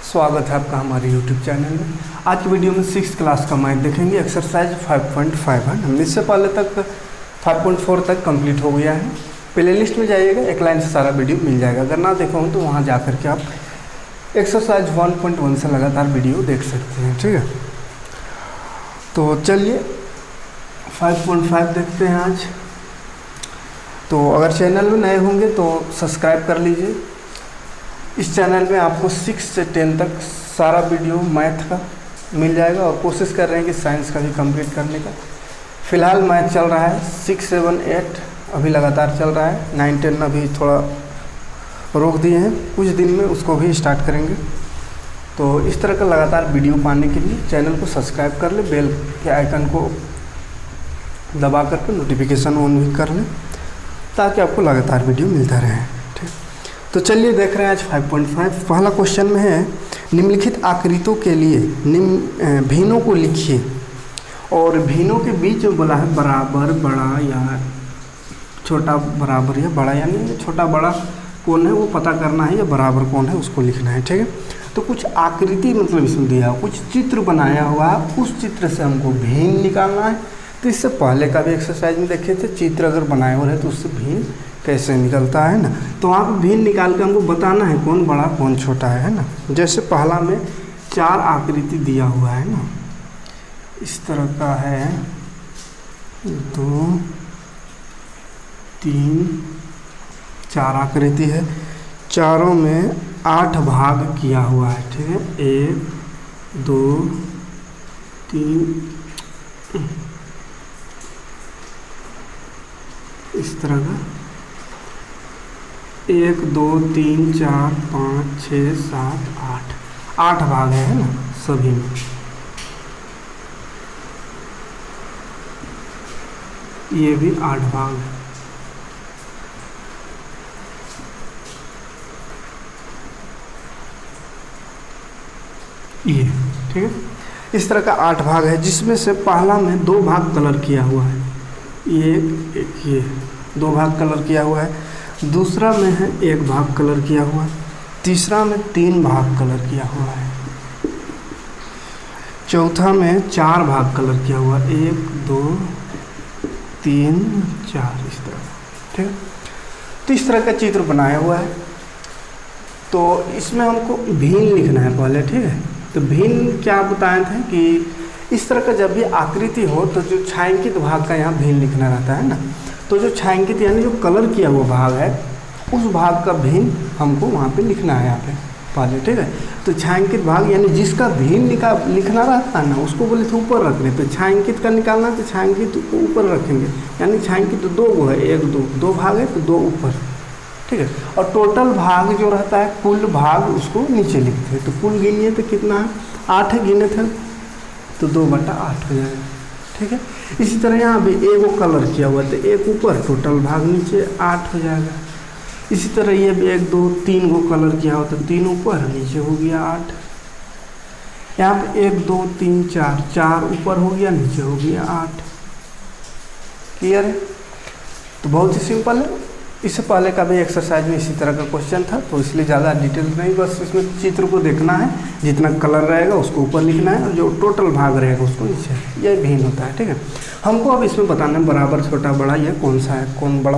स्वागत है आपका हमारे YouTube चैनल में। आज की वीडियो में 6th क्लास का मैथ देखेंगे, एक्सरसाइज 5.5 है। हम इससे पहले तक 5.4 तक कंप्लीट हो गया है। प्ले लिस्ट में जाइएगा, एक लाइन से सारा वीडियो मिल जाएगा। अगर ना देखो तो वहाँ जा कर के आप एक्सरसाइज 1.1 से लगातार वीडियो देख सकते हैं, ठीक है। तो चलिए 5.5 देखते हैं आज। तो अगर चैनल में नए होंगे तो सब्सक्राइब कर लीजिए। इस चैनल में आपको 6 से 10 तक सारा वीडियो मैथ का मिल जाएगा और कोशिश कर रहे हैं कि साइंस का भी कंप्लीट करने का। फ़िलहाल मैथ चल रहा है 6, 7, 8 अभी लगातार चल रहा है। 9, 10 अभी थोड़ा रोक दिए हैं, कुछ दिन में उसको भी स्टार्ट करेंगे। तो इस तरह का लगातार वीडियो पाने के लिए चैनल को सब्सक्राइब कर ले, बेल के आइकन को दबा करके नोटिफिकेशन ऑन भी कर लें ताकि आपको लगातार वीडियो मिलता रहे, ठीक। तो चलिए देख रहे हैं आज 5.5। पहला क्वेश्चन में है, निम्नलिखित आकृतियों के लिए भिन्नों को लिखिए। और भिन्नों के बीच जो बोला है बराबर, बड़ा या छोटा, बराबर या बड़ा, यानी छोटा बड़ा कौन है वो पता करना है, या बराबर कौन है उसको लिखना है, ठीक है। तो कुछ आकृति मतलब इसमें दिया, कुछ चित्र बनाया हुआ है, उस चित्र से हमको भिन्न निकालना है। तो इससे पहले का भी एक्सरसाइज में देखे थे, चित्र अगर बनाए हुए हैं तो उससे भिन्न कैसे निकलता है ना। तो वहाँ पर भिन्न निकाल के हमको बताना है कौन बड़ा कौन छोटा है ना। जैसे पहला में 4 आकृति दिया हुआ है ना, इस तरह का है 2, 3, 4 आकृति है। चारों में 8 भाग किया हुआ है, ठीक है। 1, 2, 3 इस तरह का 1, 2, 3, 4, 5, 6, 7, 8 भाग है ना सभी में। ये भी 8 भाग है। ये ठीक है, इस तरह का 8 भाग है, जिसमें से पहला में 2 भाग कलर किया हुआ है। ये 2 भाग कलर किया हुआ है। दूसरा में है 1 भाग कलर किया हुआ है। तीसरा में 3 भाग कलर किया हुआ है। चौथा में 4 भाग कलर किया हुआ है। 1, 2, 3, 4 इस तरह, ठीक है। तो इस तरह का चित्र बनाया हुआ है। तो इसमें हमको भिन्न लिखना है पहले, ठीक है। तो भिन्न क्या बताए थे कि इस तरह का जब भी आकृति हो तो जो छायांकित भाग का यहाँ भिन्न लिखना रहता है ना। तो जो छायांकित यानी जो कलर किया हुआ भाग है, उस भाग का भिन्न हमको वहाँ पे लिखना है, यहाँ पे पहले, ठीक है। तो छायांकित भाग यानी जिसका भिन्न लिखना रहता है ना, उसको बोले थे ऊपर रख ले। तो छायांकित का निकालना तो छायांकित को ऊपर रखेंगे, यानी छायांकित 2 गो है, 1, 2 भाग है तो 2 ऊपर, ठीक है। और टोटल भाग जो रहता है, कुल भाग, उसको नीचे लिखते हैं। तो कुल गिनिए तो कितना है, 8 है, गिने थे तो 2/8 हो जाएगा, ठीक है। इसी तरह यहाँ भी 1 कलर किया हुआ है तो 1 ऊपर, टोटल भाग नीचे 8 हो जाएगा। इसी तरह ये भी 1, 2, 3 कलर किया हुआ तो 3 ऊपर, नीचे हो गया 8। यहाँ पे 1, 2, 3, 4 ऊपर हो गया, नीचे हो गया 8। क्लियर है। तो बहुत ही सिंपल है। इससे पहले का भी एक्सरसाइज में इसी तरह का क्वेश्चन था, तो इसलिए ज़्यादा डिटेल नहीं, बस इसमें चित्र को देखना है, जितना कलर रहेगा उसको ऊपर लिखना है और जो टोटल भाग रहेगा उसको नीचे। यह भिन्न होता है, ठीक है। हमको अब इसमें बताना है बराबर, छोटा, बड़ा, यह कौन सा है, कौन बड़ा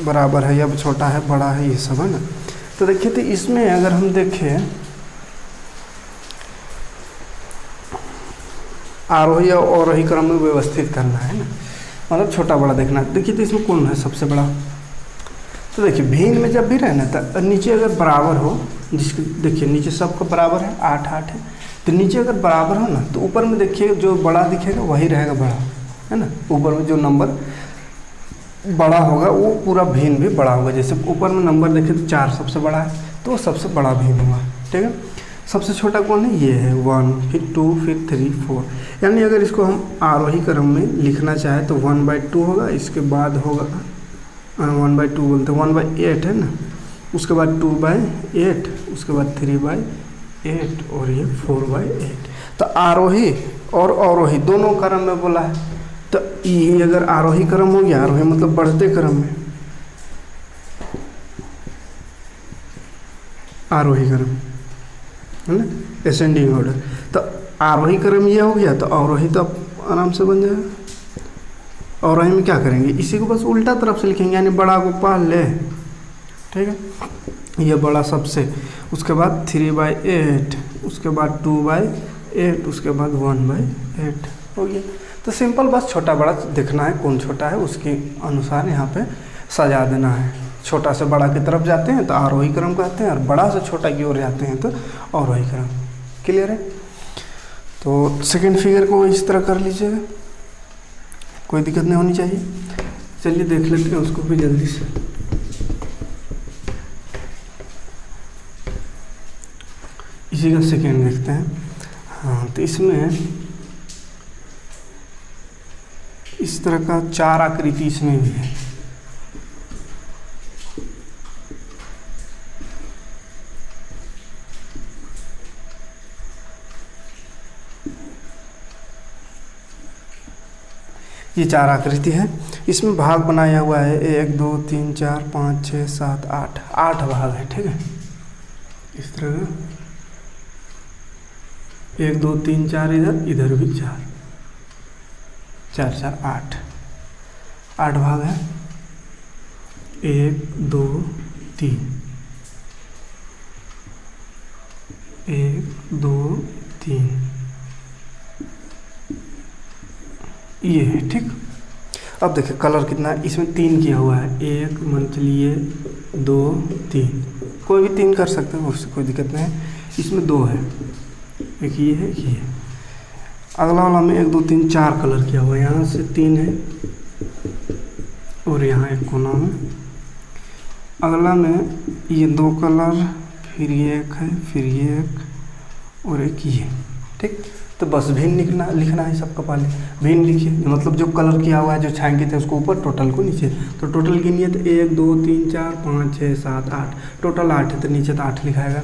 बराबर है या छोटा है, बड़ा है, ये सब है ना। तो देखिए, तो इसमें अगर हम देखें आरोही और अवरोही क्रम में व्यवस्थित करना है ना, मतलब छोटा बड़ा देखना है। देखिए तो इसमें कौन है सबसे बड़ा। तो देखिए भिन्न में जब भी रहना तो नीचे अगर बराबर हो, जिसके देखिए नीचे सबका बराबर है, 8 8 है, तो नीचे अगर बराबर हो ना तो ऊपर में देखिए जो बड़ा दिखेगा वही रहेगा बड़ा, है ना। ऊपर में जो नंबर बड़ा होगा वो पूरा भिन्न भी बड़ा होगा। जैसे ऊपर में नंबर देखें तो 4 सबसे बड़ा है, तो वो सबसे बड़ा भिन्न हुआ, ठीक है। सबसे छोटा कौन है, ये है 1, फिर 2, फिर 3, 4। यानी अगर इसको हम आरोही क्रम में लिखना चाहें तो 1/2 होगा, इसके बाद होगा 1/2 बोलते हैं, 1/8 है ना, उसके बाद 2/8, उसके बाद 3/8 और ये 4/8। तो आरोही और अवरोही दोनों क्रम में बोला है। तो ये अगर आरोही क्रम हो गया, आरोही मतलब बढ़ते क्रम में, आरोही क्रम, है ना, असेंडिंग ऑर्डर। तो आरोही क्रम ये हो गया, तो अवरोही तो आराम से बन जाएगा। अवरोही में क्या करेंगे, इसी को बस उल्टा तरफ से लिखेंगे, यानी बड़ा को पाल ले, ठीक है, ये बड़ा सबसे, उसके बाद 3/8, उसके बाद 2/8, उसके बाद 1/8 हो गया। तो सिंपल बस छोटा बड़ा देखना है, कौन छोटा है उसके अनुसार यहाँ पे सजा देना है। छोटा से बड़ा की तरफ जाते हैं तो आरोही क्रम कहते हैं, और बड़ा से छोटा की ओर जाते हैं तो अवरोही क्रम। क्लियर है? तो सेकंड फिगर को इस तरह कर लीजिएगा, कोई दिक्कत नहीं होनी चाहिए। चलिए देख लेते हैं उसको भी जल्दी से। इसी का सेकंड देखते हैं। हाँ, तो इसमें इस तरह का 4 आकृति इसमें भी है। ये 4 आकृति है, इसमें भाग बनाया हुआ है 1 2 3 4 5 6 7 8, 8 भाग है, ठीक है। इस तरह का 1 2 3 4, इधर भी 4 4 4 8 भाग है। 1 2 3, 1 2 3, ये है, ठीक। अब देखिए कलर कितना है, इसमें 3 किया हुआ है, 1 मान चलिए 2 3, कोई भी 3 कर सकते हैं, उससे कोई दिक्कत नहीं है। इसमें 2 है, एक ये है, ये है। अगला वाला में 1 2 3 4 कलर किया हुआ है, यहाँ से 3 है और यहाँ एक कोना में। अगला में ये 2 कलर, फिर ये एक है, फिर ये एक और एक ये, ठीक। तो बस भिन्न लिखना है सबका पहले, भिन्न लिखिए, मतलब जो कलर किया हुआ है, जो छायांकित है उसको ऊपर, टोटल को नीचे। तो टोटल गिनिए तो 1 2 3 4 5 6 7 8, टोटल 8 है, तो नीचे तो 8 लिखाएगा।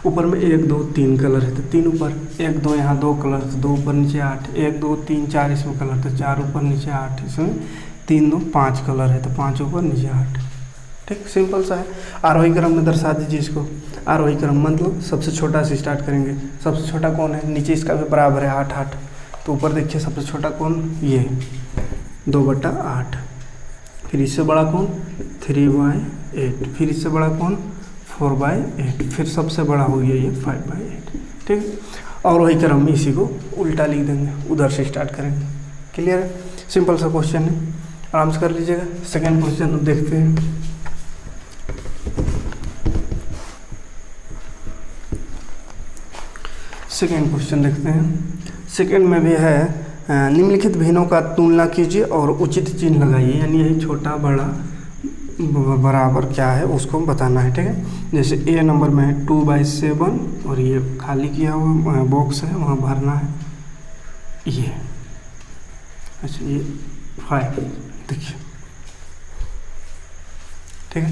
ऊपर में 1 2 3 कलर है तो 3 ऊपर, 1 2 यहाँ 2 कलर तो 2 ऊपर नीचे 8, 1 2 3 4 इसमें कलर तो 4 ऊपर नीचे 8, इसमें 3 2 5 कलर है तो 5 ऊपर नीचे 8, ठीक। सिंपल सा है। आरोही क्रम में दर्शा दीजिए इसको। आरोही क्रम मतलब सबसे छोटा से स्टार्ट करेंगे। सबसे छोटा कौन है, नीचे इसका भी बराबर है 8 8, तो ऊपर देखिए सबसे छोटा कौन, ये 2/8। फिर इससे बड़ा कौन, 3/8। फिर इससे बड़ा कौन, 4/8। फिर सबसे बड़ा हो गया ये 5/8, ठीक। और वही क्रम में इसी को उल्टा लिख देंगे, उधर से स्टार्ट करेंगे। क्लियर है? सिंपल सा क्वेश्चन है, आराम से कर लीजिएगा। सेकेंड क्वेश्चन देखते हैं। सेकेंड क्वेश्चन देखते हैं। सेकेंड में भी है, निम्नलिखित भिन्नों का तुलना कीजिए और उचित चिन्ह लगाइए, यानी यही छोटा बड़ा बराबर क्या है उसको बताना है, ठीक है। जैसे ए नंबर में है 2/7 और ये खाली किया हुआ बॉक्स है, वहाँ भरना है ये। अच्छा ये 5, देखिए, ठीक है।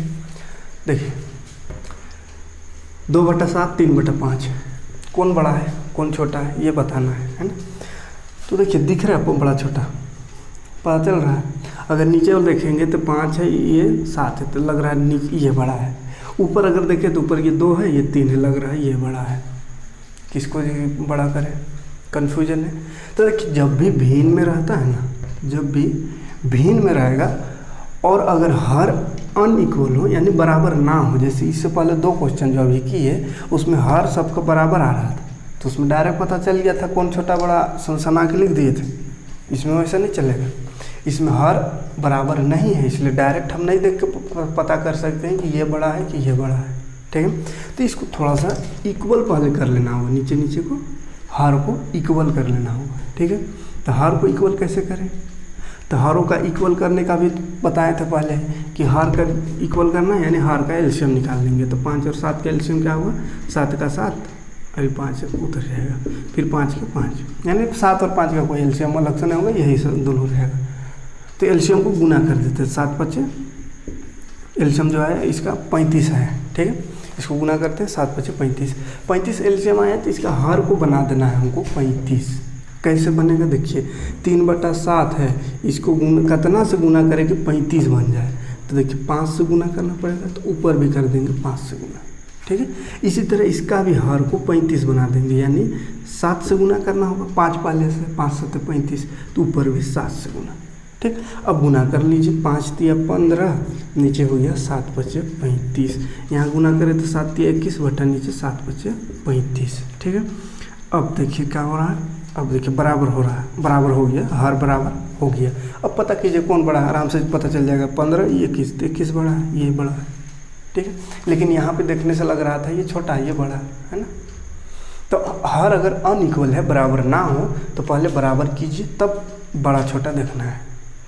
देखिए 2/7 3/5, कौन बड़ा है कौन छोटा है ये बताना है ना। तो देखिए दिख रहा है आपको बड़ा छोटा, पता चल रहा है। अगर नीचे और देखेंगे तो 5 है, ये 7 है, तो लग रहा है नीचे ये बड़ा है। ऊपर अगर देखें तो ऊपर ये 2 है, ये 3 है, लग रहा है ये बड़ा है। किसको बड़ा करें, कन्फ्यूजन है। तो देखिए जब भी भिन्न में रहता है ना, जब भी भिन्न में रहेगा और अगर हर अनइक्वल हो यानी बराबर ना हो, जैसे इससे पहले 2 क्वेश्चन जो अभी किए उसमें हर सबका बराबर आ रहा था, तो उसमें डायरेक्ट पता चल गया था कौन छोटा बड़ा सना के लिख दिए थे। इसमें वैसा नहीं चलेगा, इसमें हर बराबर नहीं है, इसलिए डायरेक्ट हम नहीं देख के पता कर सकते हैं कि ये बड़ा है कि ये बड़ा है, ठीक है। तो इसको थोड़ा सा इक्वल पहले कर लेना होगा, नीचे नीचे को हर को इक्वल कर लेना होगा, ठीक है। तो हर को इक्वल कैसे करें, तो हरों का इक्वल करने का भी बताए थे पहले कि हर का इक्वल करना यानी हर का एलसीएम निकाल लेंगे। तो 5 और 7 का एलसीएम क्या हुआ, 7 का 7, अभी 5 उतर जाएगा, फिर 5 का 5, यानी 7 और 5 का कोई एलसीएम अलग से नहीं होगा, यही सब दोनों रहेगा। तो एलसीएम को गुना कर देते हैं, 7 5 एलसीएम जो है इसका 35 है, ठीक है। इसको गुना करते हैं, 7 5 35, 35 एलसीएम आया तो इसका हर को बना देना है हमको 35। कैसे बनेगा देखिए, 3/7 है, इसको कितना से गुना करें कि 35 बन जाए। तो देखिए 5 से गुना करना पड़ेगा, तो ऊपर भी कर देंगे 5 से गुना, ठीक है। इसी तरह इसका भी हर को 35 बना देंगे, यानी 7 से गुना करना होगा, 5 पहले से, 5 7 35, तो ऊपर भी 7 से गुना। ठीक, अब गुना कर लीजिए, 5 तिया 15, नीचे हो गया 7 5 35, यहाँ गुना करें तो 7 तिया 21 बटा नीचे 7 5 35। ठीक है, अब देखिए क्या हो रहा है, अब देखिए बराबर हो रहा है, बराबर हो गया, हर बराबर हो गया। अब पता कीजिए कौन बड़ा है, आराम से पता चल जाएगा, 15 ये 21, तो 21 बड़ा है, ये बड़ा है। ठीक है, लेकिन यहाँ पे देखने से लग रहा था ये छोटा है, ये बड़ा है ना। तो हर अगर अनइक्वल है, बराबर ना हो, तो पहले बराबर कीजिए, तब बड़ा छोटा देखना है।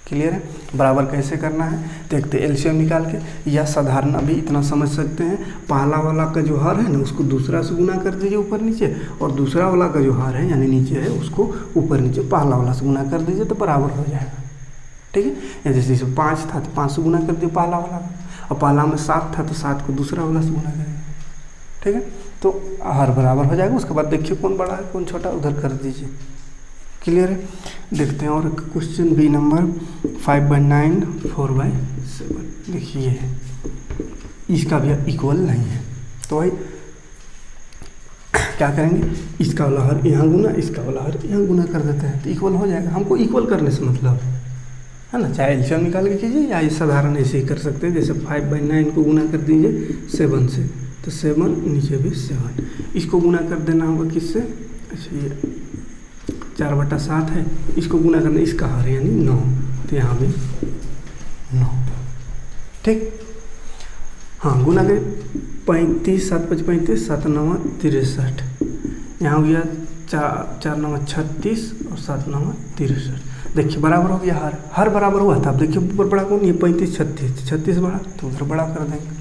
क्लियर है, बराबर कैसे करना है देखते एलसीएम निकाल के, या साधारण अभी इतना समझ सकते हैं, पहला वाला का जो हर है ना उसको दूसरा से गुना कर दीजिए ऊपर नीचे, और दूसरा वाला का जो हर है यानी नीचे है उसको ऊपर नीचे पहला वाला से गुना कर दीजिए, तो बराबर हो जाएगा। ठीक है, या जैसे इसमें 5 था तो 5 से गुना कर दिए पहला वाला, और पहला में 7 था तो 7 को दूसरा वाला से गुना करेंगे। ठीक है, तो हर बराबर हो जाएगा। उसके बाद देखिए कौन बड़ा है कौन छोटा, उधर कर दीजिए। क्लियर है, देखते हैं और क्वेश्चन बी नंबर 5/9 4/7। देखिए इसका भी इक्वल नहीं है, तो भाई क्या करेंगे, इसका वाला हर यहाँ गुना, इसका वाला हर यहाँ गुना कर देते हैं, तो इक्वल हो जाएगा। हमको इक्वल करने से मतलब है ना, चाहे एलसीएम निकाल के कीजिए या ये साधारण ऐसे ही कर सकते हैं। जैसे 5/9 को गुना कर दीजिए 7 से, तो 7 नीचे भी 7, इसको गुना कर देना होगा किससे, अच्छा ये 4/7 है, इसको गुना करना, इसका हर यानी 9, तो यहाँ भी 9। ठीक, हाँ गुना करें 35 7 5 35 7 9 63, यहाँ हो गया 4 9 36 और 7 9 63। देखिए बराबर हो गया, हर बराबर हुआ था। अब देखिए ऊपर बड़ा कौन, ये 35 36 बड़ा, तो उधर बड़ा कर देंगे।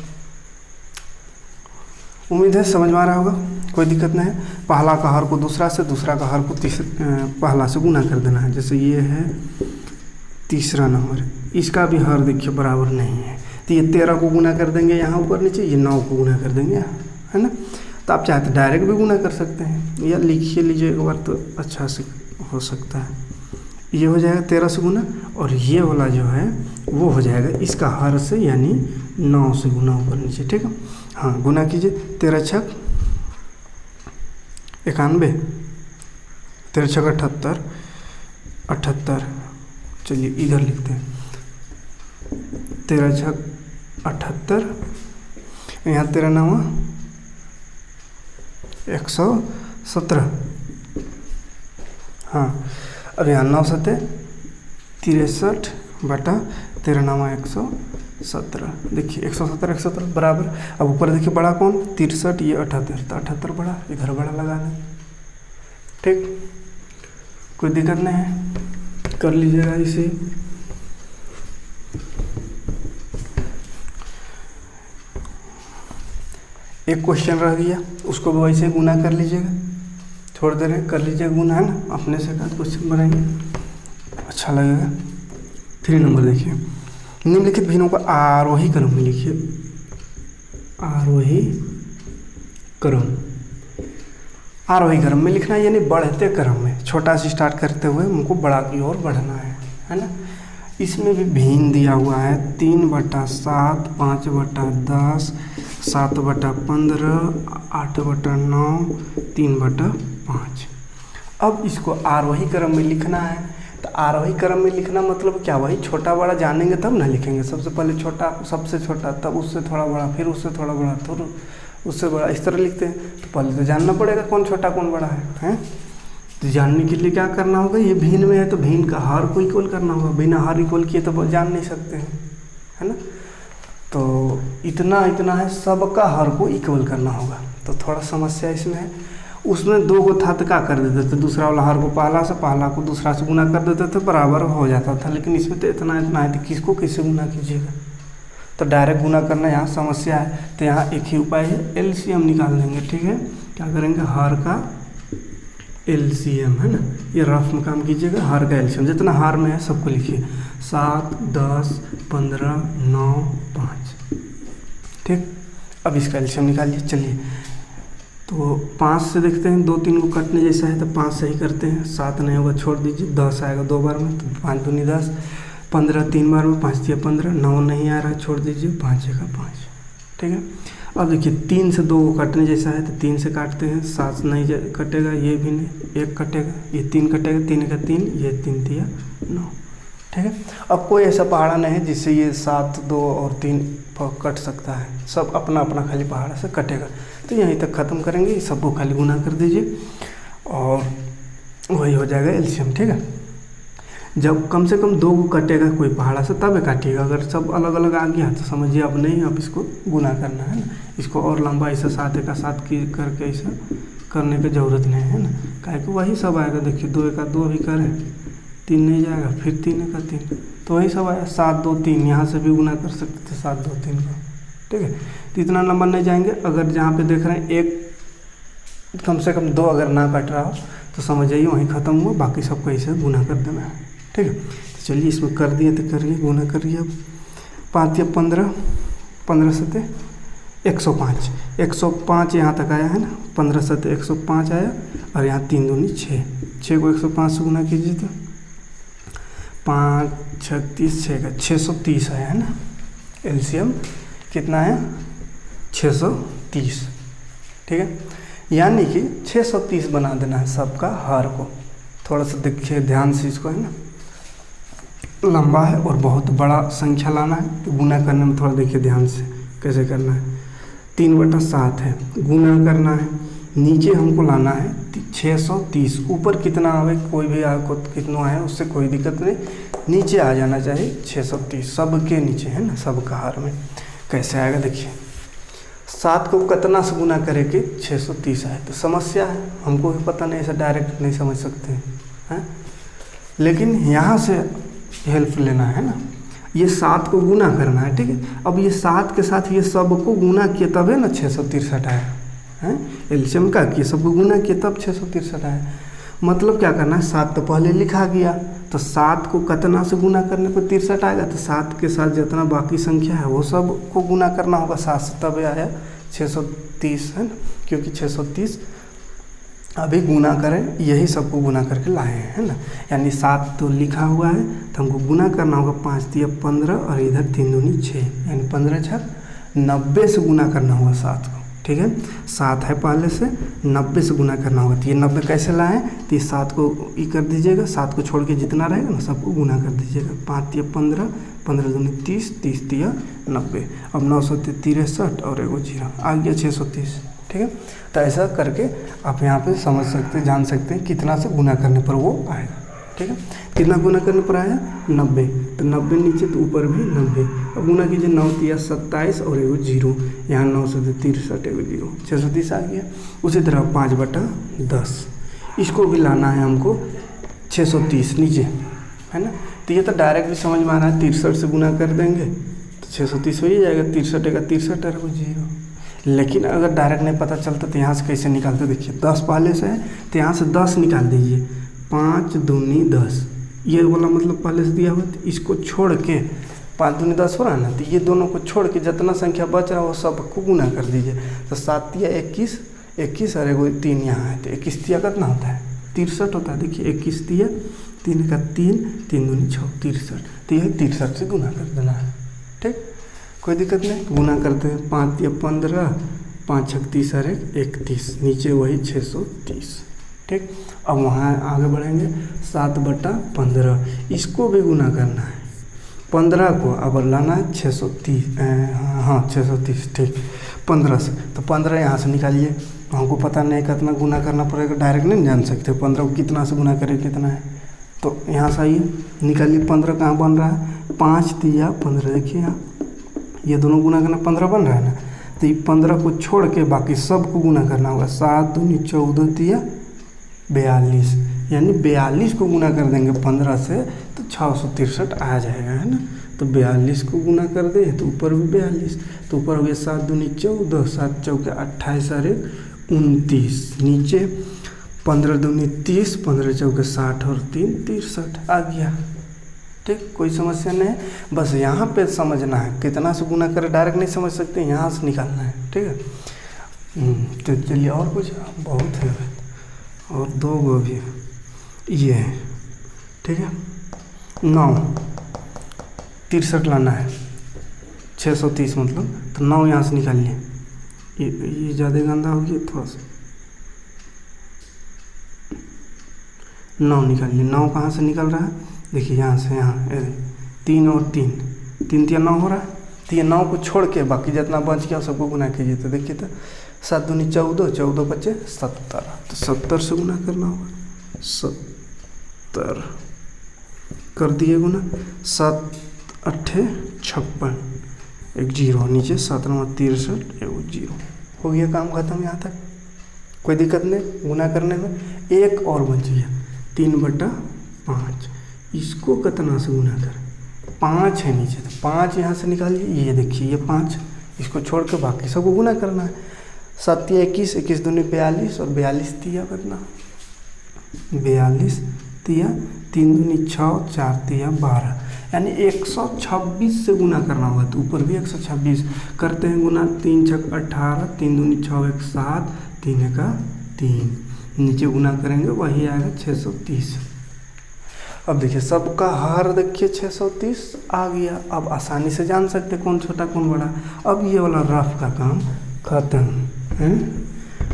उम्मीद है समझ में आ रहा होगा, कोई दिक्कत नहीं है। पहला का हर को दूसरा से, दूसरा का हर को पहला से गुना कर देना है। जैसे ये है तीसरा नंबर, इसका भी हर देखिए बराबर नहीं है, तो ये 13 को गुना कर देंगे यहाँ ऊपर नीचे, ये 9 को गुना कर देंगे यहाँ, है ना। तो आप चाहे तो डायरेक्ट भी गुना कर सकते हैं, या लिखिए लीजिए एक बार तो अच्छा से हो सकता है। ये हो जाएगा 13 से गुना, और ये वाला जो है वो हो जाएगा इसका हर से, यानी 9 से गुना ऊपर नीचे। ठीक है, हाँ गुना कीजिए, 13 छक 91, 13 छक 78। चलिए इधर लिखते हैं, 13 छक 78, यहाँ 13 9 117। हाँ, अब यहाँ 9 7 63 बटा 13 9 117। देखिए 117 117 बराबर। अब ऊपर देखिए बड़ा कौन, 63, ये 78, तो 78 बड़ा, इधर बड़ा लगा दें। ठीक, कोई दिक्कत नहीं है, कर लीजिएगा इसे। एक क्वेश्चन रह गया, उसको भी वैसे गुना कर लीजिएगा, थोड़ी देर कर लीजिएगा गुना, है ना, अपने से का क्वेश्चन बनाएंगे, अच्छा लगेगा। 3 नंबर देखिए, निम्नलिखित भिन्नों का आरोही क्रम में लिखिए, आरोही क्रम। आरोही क्रम में लिखना है, यानी बढ़ते क्रम में, छोटा से स्टार्ट करते हुए हमको बड़ा की ओर बढ़ना है ना। इसमें भी भिन्न दिया हुआ है, 3/7 5/10 7/15 8/9 3/5। अब इसको आरोही क्रम में लिखना है, तो आरोही क्रम में लिखना मतलब क्या, वही छोटा बड़ा जानेंगे तब ना लिखेंगे। सबसे पहले छोटा, सबसे छोटा, तब उससे थोड़ा बड़ा, फिर उससे थोड़ा बड़ा, फिर उससे बड़ा, इस तरह लिखते हैं। तो पहले तो जानना पड़ेगा कौन छोटा कौन बड़ा है। तो जानने के लिए क्या करना होगा, ये भिन्न में है तो भिन्न का हर को इक्वल करना होगा, बिना हर इक्वल किए तो जान नहीं सकते हैं, है ना। तो इतना इतना है, सबका हर को इक्वल करना होगा। तो थोड़ा समस्या इसमें है, उसमें 2 को था तो क्या कर देते थे, दूसरा वाला हर को पहला को दूसरा से गुना कर देते थे, बराबर हो जाता था। लेकिन इसमें तो इतना इतना है, तो किसको किससे गुना कीजिएगा, तो डायरेक्ट गुना करना यहाँ समस्या है। तो यहाँ एक ही उपाय है, एलसीएम निकाल देंगे। ठीक है, क्या करेंगे, हर का एलसीएम, है ना, ये रफ में काम कीजिएगा। हर का एलसीएम जितना हर में है सबको लिखिए, 7 10 15 9 5। ठीक, अब इसका एलसीएम निकालिए। चलिए, तो 5 से देखते हैं, 2 3 को कटने जैसा है तो 5 से ही करते हैं। 7 नहीं होगा छोड़ दीजिए, 10 आएगा 2 बार में, तो 5 दूनी 10, 15 3 बार में, 5 3 15, 9 नहीं आ रहा है छोड़ दीजिए, 5 1 5। ठीक है, अब देखिए 3 से 2 को काटने जैसा है तो 3 से काटते हैं, 7 नहीं कटेगा, ये भी नहीं, 1 कटेगा, ये 3 कटेगा, 3 का 3, ये 3 तिया 9। ठीक है, अब कोई ऐसा पहाड़ा नहीं है जिससे ये 7, 2 और 3 कट सकता है, सब अपना अपना खाली पहाड़ा से कटेगा। तो यहीं तक ख़त्म करेंगे, सबको खाली गुना कर दीजिए और वही हो जाएगा एलसीएम। ठीक है, जब कम से कम 2 को कटेगा कोई पहाड़ा से तब काटिएगा, अगर सब अलग अलग आ गया तो समझिए अब नहीं, अब इसको गुना करना है ना, इसको और लंबा ऐसा 7 का 7 की करके ऐसा करने की ज़रूरत नहीं है ना, काहे कि वही सब आएगा। देखिए 2 का 2 भी करें, 3 नहीं जाएगा, फिर 3 का 3, तो वही सब आया 7, 2, 3, यहाँ से भी गुना कर सकते थे 7, 2, 3 का। ठीक है, तो इतना नंबर नहीं जाएंगे। अगर जहाँ पे देख रहे हैं एक कम से कम 2 अगर ना कट रहा हो तो समझ जाइए वहीं ख़त्म हुआ, बाकी सबको ऐसे गुना कर देना है। ठीक है, तो चलिए इसमें कर दिए तो करिए, गुना करिए। अब 5 या 15, 15 सते 105, 105 यहाँ तक आया है ना, 15 सते 105 आया, और यहाँ 3 दूनी 6, 6 को 105 से गुना कीजिए तो 5, 36, 6 का 630 आया है ना। एलसीएम कितना है? 630। ठीक है, यानी कि 630 बना देना है सबका हर को। थोड़ा सा देखिए ध्यान से इसको, है ना, लंबा है और बहुत बड़ा संख्या लाना है, तो गुना करने में थोड़ा देखिए ध्यान से कैसे करना है। 3/7 है, गुना करना है, नीचे हमको लाना है 630, ऊपर कितना आवे कोई भी आपको कितना है उससे कोई दिक्कत नहीं, नीचे आ जाना चाहिए 630, सबके नीचे, है ना, सबका हर में। कैसे आएगा देखिए, 7 को कितना से गुना करे कि 630 आए, तो समस्या है, हमको भी पता नहीं, ऐसा डायरेक्ट नहीं समझ सकते हैं, लेकिन यहाँ से हेल्प लेना है ना। ये 7 को गुना करना है, ठीक है। अब ये 7 के साथ ये सब को गुना किए तब है ना 663 आया है। एलसीएम का किए सबको गुना किए तब 663 आया। मतलब क्या करना है, 7 तो पहले लिखा गया, तो 7 को कितना से गुना करने पर 63 आएगा, तो 7 के साथ जितना बाकी संख्या है वो सब को गुना करना होगा 7 से, तब आया 630, है ना, क्योंकि 630 अभी गुना करें, यही सबको गुना करके लाए हैं, है ना। यानी 7 तो लिखा हुआ है तो हमको गुना करना होगा 5 × 3 = 15 और इधर 3 दूनी 6, यानी 15 × 6 90 से गुना करना होगा 7 को। ठीक है, 7 है पहले से, 90 से गुना करना होगा। तो ये 90 कैसे लाएँ, तो ये 7 को ई कर दीजिएगा, 7 को छोड़ के जितना रहेगा ना सबको गुना कर दीजिएगा। 5 × 3 = 15, 15 दूनी 30, 30 × 3 = 90, अब 9 × 3 = 63 और एगो 0 आ गया 630। ठीक है, तो ऐसा करके आप यहाँ पे समझ सकते, जान सकते हैं कितना से गुना करने पर वो आएगा। ठीक है, कितना गुना करने पर आया 90, तो 90 नीचे तो ऊपर भी 90। अब गुना कीजिए, 9 × 3 = 27 और एगो 0, यहाँ 9 से 63 एगो 0, 630 आ गया। उसी तरह 5/10 इसको भी लाना है हमको 630 नीचे, है ना। तो ये तो डायरेक्ट भी समझ में आ रहा है, 63 से गुना कर देंगे तो 630 हो ही जाएगा, 63 का 63 और एगो 0। लेकिन अगर डायरेक्ट नहीं पता चलता तो यहाँ से कैसे निकालते, देखिए 10 पहले से है तो यहाँ से 10 निकाल दीजिए, 5 दूनी 10, ये वाला मतलब पहले से दिया हुआ, तो इसको छोड़ के 5 दूनी 10 हो रहा है ना, तो ये दोनों को छोड़ के जितना संख्या बच रहा है वो सबको गुना कर दीजिए। तो 7 × 21, 21 और एगो 3 यहाँ है, तो 21 × 3 कितना होता है 63 होता है। देखिए 21 × 3 = 3 का 3, 3 दूनी 6, 63, तो यह 63 से गुना कर देना है। ठीक, कोई दिक्कत नहीं, गुना करते हैं। 5 × 3 = 15, 5 × 6 = 30 और 1 = 31, नीचे वही 630। ठीक, अब वहाँ आगे बढ़ेंगे, 7/15 इसको भी गुना करना है, 15 को अब लाना है 630, हाँ 630। ठीक, 15 से, तो 15 यहाँ से निकालिए, हमको पता नहीं कितना गुना करना पड़ेगा, डायरेक्ट नहीं जान सकते 15 को कितना से गुना करें कितना है। तो यहाँ से आइए निकालिए, 15 कहाँ बन रहा है, 5 × 3 = 15, देखिए यहाँ ये दोनों गुना करना 15 बन रहा है ना, तो ये 15 को छोड़ के बाकी सबको गुना करना होगा। 7 दूनी 14, 3 42, यानी 42 को गुना कर देंगे 15 से तो 663 आ जाएगा, है ना। तो 42 को गुना कर दे तो ऊपर भी 42, तो ऊपर हो गया 7 दूनी 14, 7 × 4 = 28 और 29, नीचे 15 दूनी 30, 15 × 4 = 60 और 3 63 आ गया। ठीक, कोई समस्या नहीं है, बस यहाँ पे समझना है कितना से गुना करें, डायरेक्ट नहीं समझ सकते, यहाँ से निकालना है। ठीक है, तो चलिए और कुछ, बहुत है और 2 गो भी ये है। ठीक है, 9 63 लाना है, 630 मतलब, तो 9 यहाँ से निकालिए, ये ज़्यादा गंदा हो गया, थोड़ा सा 9 निकालिए। 9 कहाँ से निकल रहा है, देखिए यहाँ से, यहाँ 3 और 3, 3 3 9 हो रहा है। तो ये 9 को छोड़ के बाकी जितना बच गया सबको गुना कीजिए। तो देखिए तो 7 दूनी 14, 14 बचे 70, तो 70 से गुना करना होगा। 70 कर दिए गुना, 7 8 56, एक 0 नीचे, 7 9 63, एक 0 हो गया, काम खत्म। यहाँ तक कोई दिक्कत नहीं गुना करने में। एक और बच गया 3/5, इसको कितना से गुना करें, 5 है नीचे, तो 5 यहाँ से निकालिए। ये देखिए ये 5, इसको छोड़ के बाकी सबको गुना करना है। 7 तिया 21, 21 दूनी 42, और 42 तिया कितना, 42 तिया 3 दूनी 6, 4 तिया 12, यानी 126 से गुना करना होगा। तो ऊपर भी 126 करते हैं गुना, 3 6 18, 3 दूनी 6 1 7, 3 1 3, नीचे गुना करेंगे वही आएगा 630। अब देखिए सबका हर देखिए 630 आ गया। अब आसानी से जान सकते कौन छोटा कौन बड़ा। अब ये वाला रफ का काम खत्म है।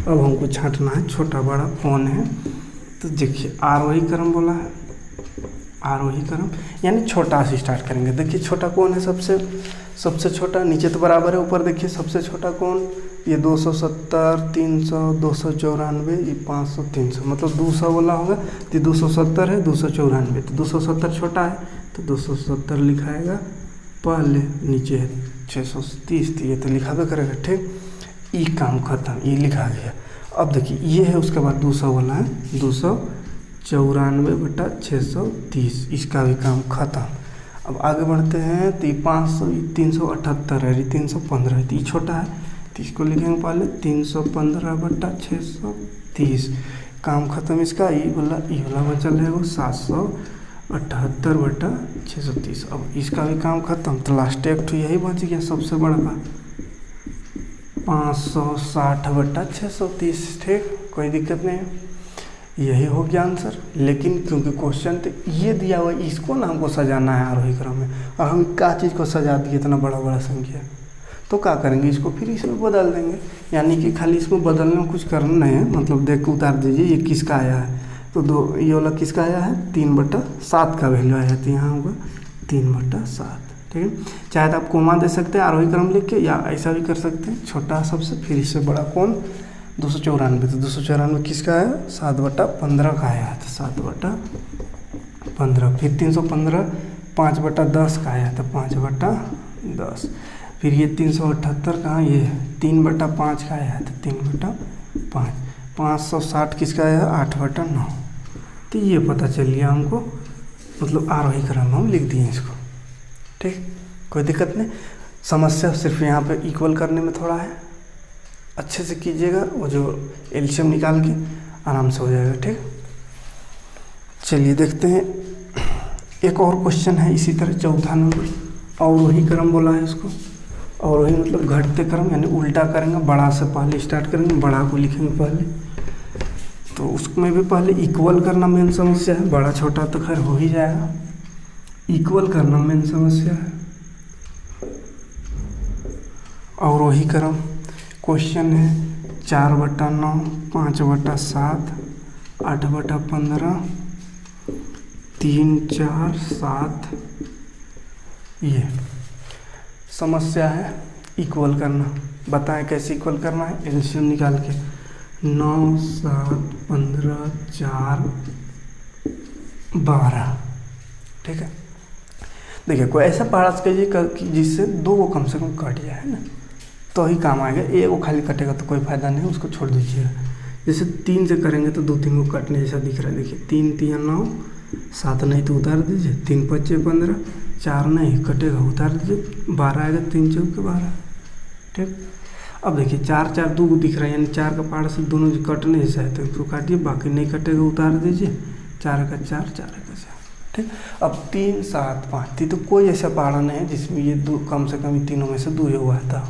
अब हमको छांटना है छोटा बड़ा कौन है। तो देखिए आरोही क्रम बोला है, आरोही क्रम यानी छोटा से स्टार्ट करेंगे। देखिए छोटा कौन है, सबसे छोटा, नीचे तो बराबर है, ऊपर देखिए सबसे छोटा कौन, ये 270 300 294, ये 500 300, मतलब 200 वाला होगा। तो 270 है, 294, तो 270 छोटा है तो 270 लिखाएगा पहले, नीचे है 630, तो ये तो लिखावे करेगा। ठीक, ये काम खत्म, ये लिखा गया। अब देखिए ये है, उसके बाद 200 वाला है, 294/630, इसका भी काम खत्म। अब आगे बढ़ते हैं तो ये 500, 378 है, 315 है, तो ये छोटा है, तो इसको लिखेंगे पहले 315/630, काम खत्म इसका। ये वाला बचल है वो 778/630। अब इसका भी काम खत्म। तो लास्ट एक तो यही बच गया सबसे बड़ा का 560/630। ठीक, कोई दिक्कत नहीं है, यही हो गया आंसर। लेकिन क्योंकि क्वेश्चन तो ये दिया हुआ है, इसको ना हमको सजाना है आरोही क्रम में, और हम क्या चीज़ को सजा दिए इतना बड़ा बड़ा संख्या, तो क्या करेंगे, इसको फिर इसमें बदल देंगे। यानी कि खाली इसमें बदलने में कुछ करना नहीं है, मतलब देख के उतार दीजिए ये किसका आया है। तो ये वाला किसका आया है, 3/7 का वैल्यू आया है, तो यहाँ होगा 3/7। ठीक है, चाहे तो आप कोमा दे सकते हैं आरोही क्रम लिख के, या ऐसा भी कर सकते हैं छोटा सबसे फिर इससे बड़ा कौन 294, तो 294 किसका है, 7/15 का आया है, तो 7/15। फिर 315 5/10 का आया, तो 5/10। फिर ये 378 कहाँ, ये 3/5 का आया है, तो 3/5। 560 किसका आया है, 8/9। तो ये पता चल गया हमको, मतलब आरोही क्रम हम लिख दिए इसको। ठीक, कोई दिक्कत नहीं। समस्या सिर्फ यहाँ पे इक्वल करने में थोड़ा है, अच्छे से कीजिएगा, वो जो एलसीएम निकाल के आराम से हो जाएगा। ठीक, चलिए देखते हैं एक और क्वेश्चन है इसी तरह, चौथा नंबर, अवरोही क्रम बोला है इसको। अवरोही मतलब घटते क्रम, यानी उल्टा करेंगे, बड़ा से पहले स्टार्ट करेंगे, बड़ा को लिखेंगे पहले। तो उसमें भी पहले इक्वल करना मेन समस्या है, बड़ा छोटा तो खैर हो ही जाएगा, इक्वल करना मेन समस्या है। अवरोही क्रम क्वेश्चन है 4/9, 5/7, 8/15, 3 4 7। ये समस्या है इक्वल करना। बताएं कैसे इक्वल करना है, एलसीएम निकाल के 9 7 15 4 12। ठीक है, देखिए कोई ऐसा पारस कीजिए जिससे 2 को कम से कम कट जाए, है ना, तो ही काम आएगा। एक को खाली कटेगा तो कोई फायदा नहीं, उसको छोड़ दीजिएगा। जैसे 3 से करेंगे तो 2 3 को कटने जैसा दिख रहा है। देखिए 3 3 9, 7 नहीं तो उतार दीजिए, 3 5 15, 4 नहीं कटेगा उतार दीजिए, 12 आएगा, 3 4 12। ठीक, अब देखिए 4 4 2 दिख रहा है, यानी 4 का पार से दोनों जो कटने जैसा है, तो इसको काटिए, बाकी नहीं कटेगा उतार दीजिए, 4 का 4 4 का 4। ठीक, अब 3 7 5, तो कोई ऐसा पहाड़ा नहीं है जिसमें ये 2 कम से कम तीनों में से 2 हुआ था।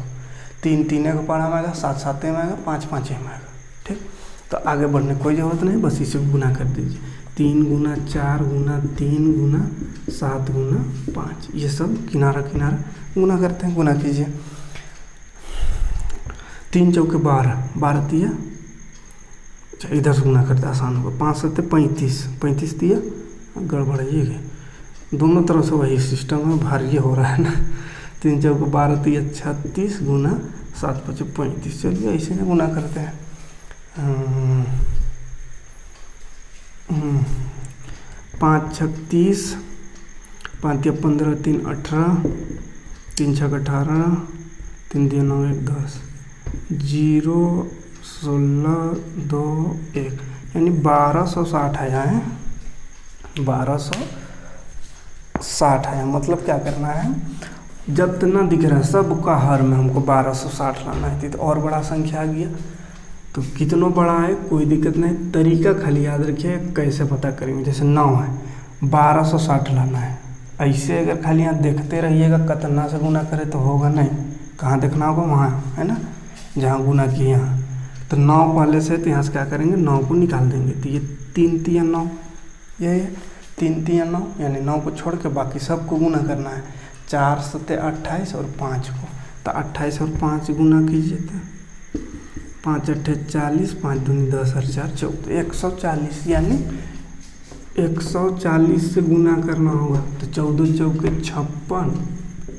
3 3 का पहाड़ा में आएगा, 7 7 में आएगा, 5 5 में आएगा। ठीक, तो आगे बढ़ने कोई ज़रूरत नहीं, बस इसे गुना कर दीजिए, 3 गुना 4 गुना 3 गुना 7 गुना 5, ये सब किनारा किनारा गुना करते हैं, गुना कीजिए। 3 चौके 12, 12 दिया। अच्छा इधर से गुना करते आसान होगा, 5 7 35, 35 दिया, गड़बड़ है ये दोनों तरफ से वही सिस्टम है, भारी हो रहा है ना। 3 चौके 12 दिया 36 गुना 7 5 35। चलिए ऐसे ना गुना करते हैं। 5 6 30, 5 दिया 15, 3 18, 3 6 18, 3 दिया 9 1 10, 0 16 2 1, यानी 1260 आया है। 1260 आया। मतलब क्या करना है, जब तना दिख रहा है सबका हर में हमको 1260 लाना है। तो और बड़ा संख्या आ गया, तो कितना बड़ा है कोई दिक्कत नहीं, तरीका खाली याद रखिए कैसे पता करेंगे। जैसे 9 है, 1260 लाना है। ऐसे अगर खाली यहाँ देखते रहिएगा कितना से गुना करे तो होगा नहीं। कहाँ देखना होगा, वहाँ है ना जहाँ गुना किए यहाँ। तो 9 पहले से, तो यहाँ से क्या करेंगे 9 को निकाल देंगे। तो ये 3 3 9, ये 3 3 9, यानी 9 को छोड़ के बाकी सबको गुना करना है। 4 7 28 और 5 को, तो 28 और 5 गुना कीजिए। तो 5 8 40, 5 दूनी 10 और 4 14, 140, यानी 140 से गुना करना होगा। तो 14 चौके 56,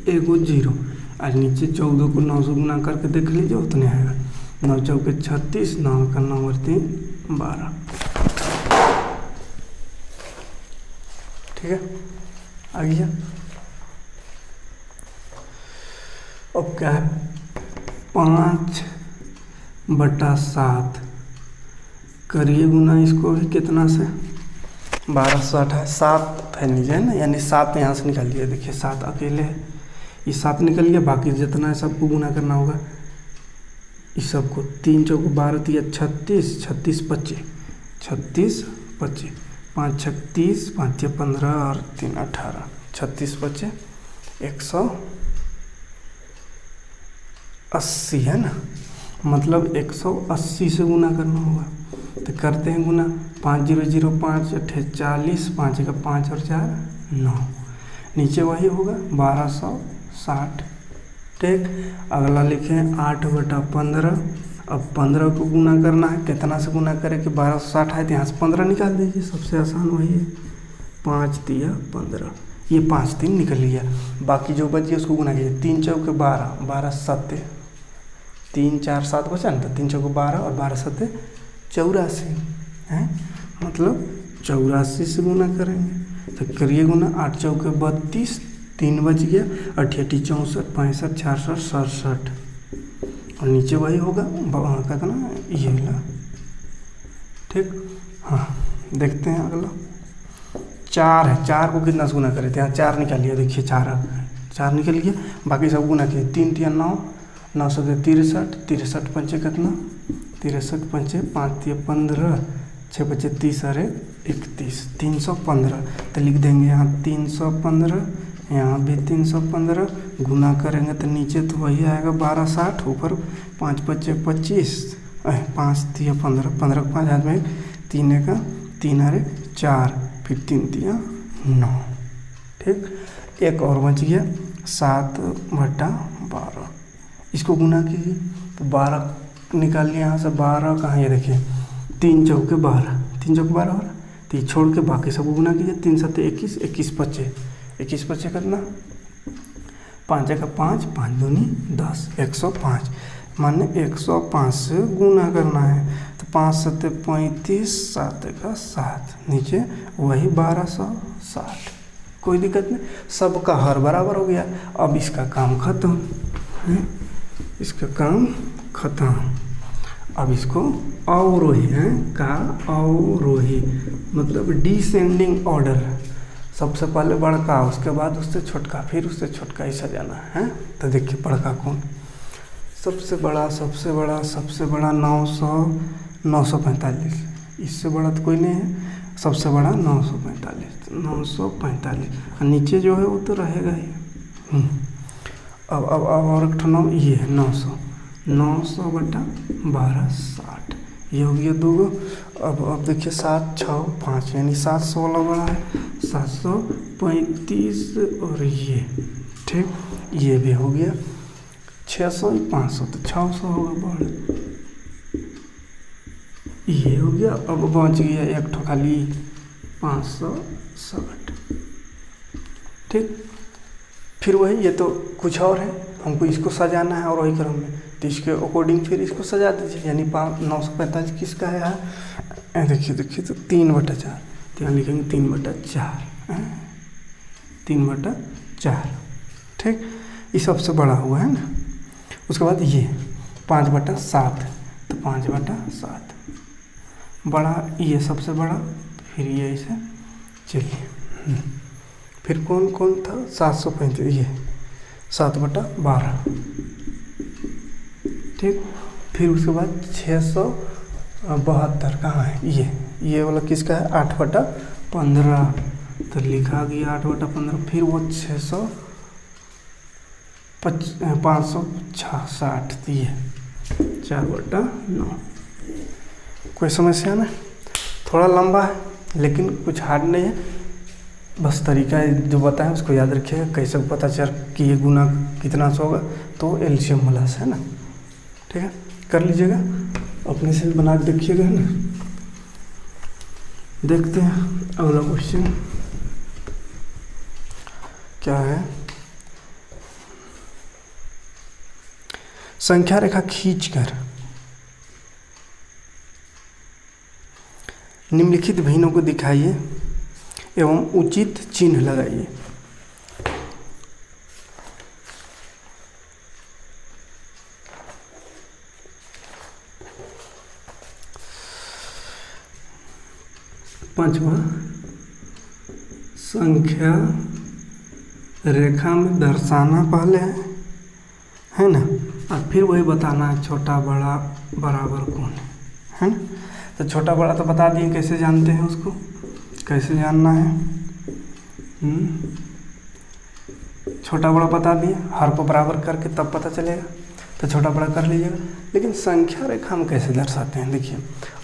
एगो 0, और नीचे 14 को 9 से गुना करके देख लीजिए उतने आएगा। 9 चौके 36, 9 का 9 और 3 12। ठीक है, आ गया। अब क्या है, 5/7 करिए गुना इसको भी कितना से, 1260 है। 7 है नीचे है ना, यानी 7 यहाँ से निकालिए। देखिए 7 अकेले है, ये 7 निकल गया, बाकी जितना है सबको गुना करना होगा इस सबको। 3 चौके 12 दिया 36, 36 25, 36 25, 5 6 30, 5 6 15 और 3 18, 36 25 180 है ना। मतलब 180 से गुना करना होगा। तो करते हैं गुना। 5 0 0 5 8 40, 5 का 5 और 4 9, नीचे वही होगा 1260। ठीक, अगला लिखें 8/15। अब 15 को गुना करना है, कितना से गुना करें कि 1260 है, तो यहाँ से 15 निकाल दीजिए, सबसे आसान वही है। 5 दिया 15, ये 5 3 निकल लिया, बाकी जो बच गया उसको गुना कीजिए। 3 चौके 12, 12 7, 3 4 7 बचा ना, तो 3 चौके 12 और 12 7 84 है। मतलब 84 से गुना करेंगे। तो करिए गुना। 8 चौके 32, 3 बच गया, 8 8 64 65 66 67, और नीचे वही होगा कितना ये वाला। ठीक, हाँ देखते हैं अगला। 4 है, 4 को कितना से गुना करे, तो यहाँ 4 निकालिए। देखिए 4 निकल गया, बाकी सब गुना किए। 3 3 9, 9 7 63, 63 पंचे कितना, 63 पंचे 5 3 15, 6 बचे 30 और 31, 315। तो लिख देंगे यहाँ 315, यहाँ भी 315। गुना करेंगे तो नीचे तो वही आएगा 1260, ऊपर 5 बचे 25, 5 3 15, 15 का 5 हाथ में 3 का 3 और 4, फिर 3 3 9। ठीक, एक और बच गया 7/12, इसको गुना कीजिए। तो 12 निकाल लिया यहाँ से। 12 कहाँ, ये देखिए 3 चौके 12, 3 चौके 12 हो रहा, तो ये छोड़ के बाकी सबको गुना कीजिए। 3 7 21, 21 25, 21 25 कितना, 5 का 5, 5 दूनी 10, 105, माने 105 से गुना करना है। तो 5 7 35, 7 का 7, नीचे वही 1260। कोई दिक्कत नहीं, सबका हर बराबर हो गया। अब इसका काम खत्म है, इसका काम खत्म। अब इसको अवरोही है का, अवरोही मतलब डिसेंडिंग ऑर्डर। सबसे पहले बड़का, उसके बाद उससे छोटका, फिर उससे छोटका, ऐसा जाना है। तो देखिए बड़का कौन, सबसे बड़ा 945, इससे बड़ा तो कोई नहीं है। सबसे बड़ा 945, और नीचे जो है वो तो रहेगा ही। अब और एक ठो 9, ये है 900/12 60, ये हो गया 2। अब देखिए 7 6 5, यानी 716 बड़ा है, 735 और ये। ठीक, ये भी हो गया 600 500 तो 600 होगा बढ़, ये हो गया। अब बच गया एक ठो खाली 560, ठीक। फिर वही, ये तो कुछ और है, हमको इसको सजाना है और वही क्रम में, तो इसके अकॉर्डिंग फिर इसको सजा दीजिए। यानी 945 किसका है यहाँ, देखिए तो 3/4, तो यहाँ लिखेंगे 3/4, 3/4, ठीक। ये सबसे बड़ा हुआ है ना। उसके बाद ये 5/7, तो 5/7 बड़ा, ये सबसे बड़ा, फिर ये ऐसे। चलिए फिर कौन कौन था, 735, ये 7/12, ठीक। फिर उसके बाद 672 कहाँ है, ये वाला किसका है, 8/15, तो लिखा गया 8/15। फिर वो 560, तो ये 4/9। कोई समस्या ना, थोड़ा लंबा है लेकिन कुछ हार्ड नहीं है, बस तरीका जो बताया उसको याद रखिएगा। कैसे पता चल कि ये गुना कितना से होगा, तो एलसीएम वाला से है ना, ठीक है। कर लीजिएगा, अपने से बना के देखिएगा, है ना। देखते हैं अगला क्वेश्चन क्या है। संख्या रेखा खींचकर निम्नलिखित भिन्नों को दिखाइए एवं उचित चिन्ह लगाइए। पांचवा, संख्या रेखा में दर्शाना पहले है ना, और फिर वही बताना है छोटा बड़ा बराबर कौन है ना। तो छोटा बड़ा तो बता दिए, कैसे जानते हैं उसको, कैसे जानना है, छोटा बड़ा बता दिए, हर को बराबर करके तब पता चलेगा, तो छोटा बड़ा कर लीजिएगा। लेकिन संख्या रेखा हम कैसे दर्शाते हैं, देखिए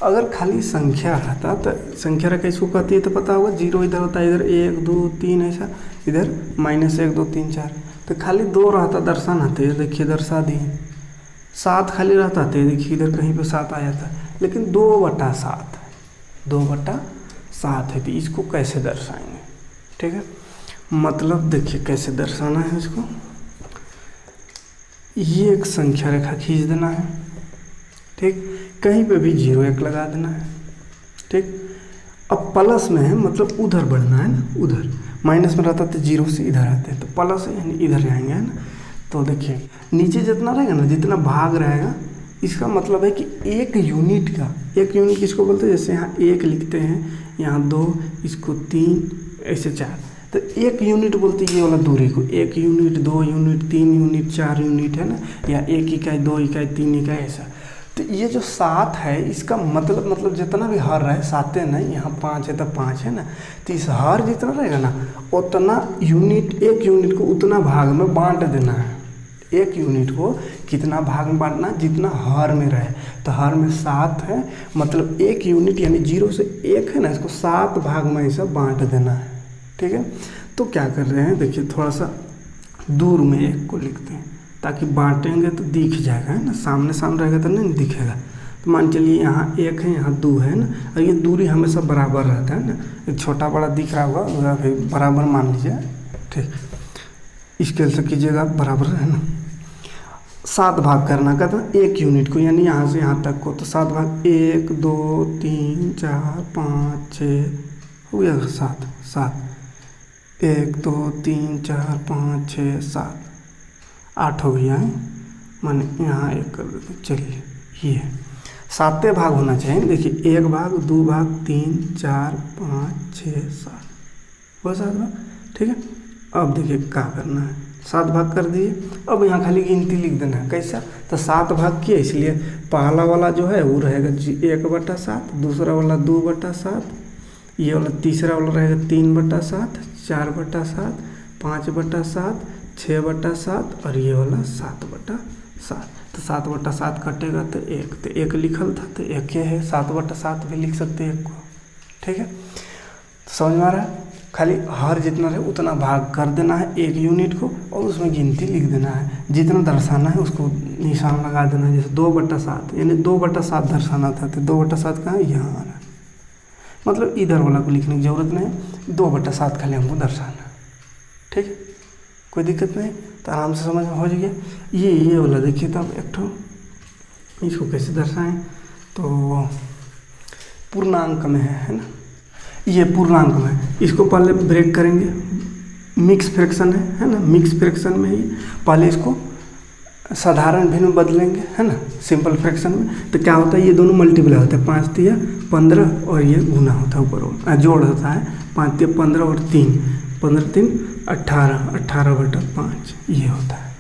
अगर खाली संख्या रहता तो संख्या रेखा इसको कहती है, तो पता होगा 0 इधर होता है, इधर 1 2 3 ऐसा, इधर -1 2 3 4, तो खाली 2 रहता दर्शाना, तो ये देखिए दर्शा दिए। 7 खाली रहता तो देखिए इधर कहीं पे 7 आया था, लेकिन 2/7 है, 2/7 है, तो इसको कैसे दर्शाएंगे, ठीक है। मतलब देखिए कैसे दर्शाना है इसको, ये एक संख्या रेखा खींच देना है, ठीक। कहीं पे भी 0 1 लगा देना है, ठीक। अब प्लस में है, मतलब उधर बढ़ना है ना, उधर माइनस में रहता तो 0 से इधर आते हैं, तो प्लस है यानी इधर जाएंगे, है ना। तो देखिए नीचे जितना रहेगा ना, जितना भाग रहेगा, इसका मतलब है कि एक यूनिट का, एक यूनिट किसको बोलते हैं, जैसे यहाँ 1 लिखते हैं, यहाँ 2, इसको 3, ऐसे 4, तो 1 यूनिट बोलते हैं ये वाला दूरी को। 1 यूनिट 2 यूनिट 3 यूनिट 4 यूनिट है ना, या 1 इकाई 2 इकाई 3 इकाई ऐसा। तो ये जो 7 है, इसका मतलब जितना भी हर है, 7 नहीं, यहाँ 5 है तो 5 है ना, तो इस हर जितना रहेगा ना, उतना यूनिट, 1 यूनिट को उतना भाग में बांट देना है। 1 यूनिट को कितना भाग में बांटना, जितना हर में रहे, तो हर में 7 है, मतलब 1 यूनिट यानी 0 से 1 है ना, इसको 7 भाग में ऐसा बांट देना है, ठीक है। तो क्या कर रहे हैं, देखिए थोड़ा सा दूर में 1 को लिखते हैं, ताकि बांटेंगे तो दिख जाएगा, है ना, सामने रहेगा तो नहीं दिखेगा। तो मान चलिए यहाँ 1 है, यहाँ 2 है ना, और ये दूरी हमेशा बराबर रहता है ना, एक छोटा बड़ा दिख रहा होगा, फिर बराबर मान लीजिए, ठीक। स्केल से कीजिएगा, बराबर है ना। 7 भाग करना का था 1 यूनिट को, यानी यहाँ से यहाँ तक को, तो 7 भाग 1 2 3 4 5 6 हो गया, 7 1 2 3 4 5 6 7 8 हो गया है, माने यहाँ 1 कर देते। चलिए ये 7 भाग होना चाहिए, देखिए 1 भाग 2 भाग 3 4 5 6 7 वो 7 भाग, ठीक है। अब देखिए क्या करना है, 7 भाग कर दिए, अब यहाँ खाली गिनती लिख देना है। कैसा, तो 7 भाग किया, इसलिए पहला वाला जो है वो रहेगा 1/7, दूसरा वाला 2/7, ये वाला तीसरा वाला रहेगा 3/7, 4/7, 5/7, 6/7, और ये वाला 7/7। तो 7/7 कटेगा तो 1, तो 1 लिखल था तो 1 है, 7/7 भी लिख सकते हैं 1 को, ठीक है। तो समझ में आ रहा है। खाली हर जितना रहे उतना भाग कर देना है एक यूनिट को और उसमें गिनती लिख देना है, जितना दर्शाना है उसको निशान लगा देना है। जैसे 2/7 यानी 2/7 दर्शाना था तो 2/7 कहाँ यहाँ आ रहा है, मतलब इधर वाला को लिखने की ज़रूरत नहीं, 2/7 खाली हमको दर्शाना है। ठीक है, कोई दिक्कत नहीं, तो आराम से समझ में हो जाएगा। ये वाला देखिए तब एक ठो इसको कैसे दर्शाएं, तो पूर्णांक में है ना, ये पूर्णांक में, इसको पहले ब्रेक करेंगे, मिक्स फ्रैक्शन है ना, मिक्स फ्रैक्शन में ही पहले इसको साधारण भिन्न में बदलेंगे है ना, सिंपल फ्रैक्शन में। तो क्या होता है, ये दोनों मल्टीप्लाई होता है, 5 तिया 15 और ये गुना होता है ऊपर जोड़ होता है, 5 तिया 15 और 3 15 3 18 18/5 ये होता है।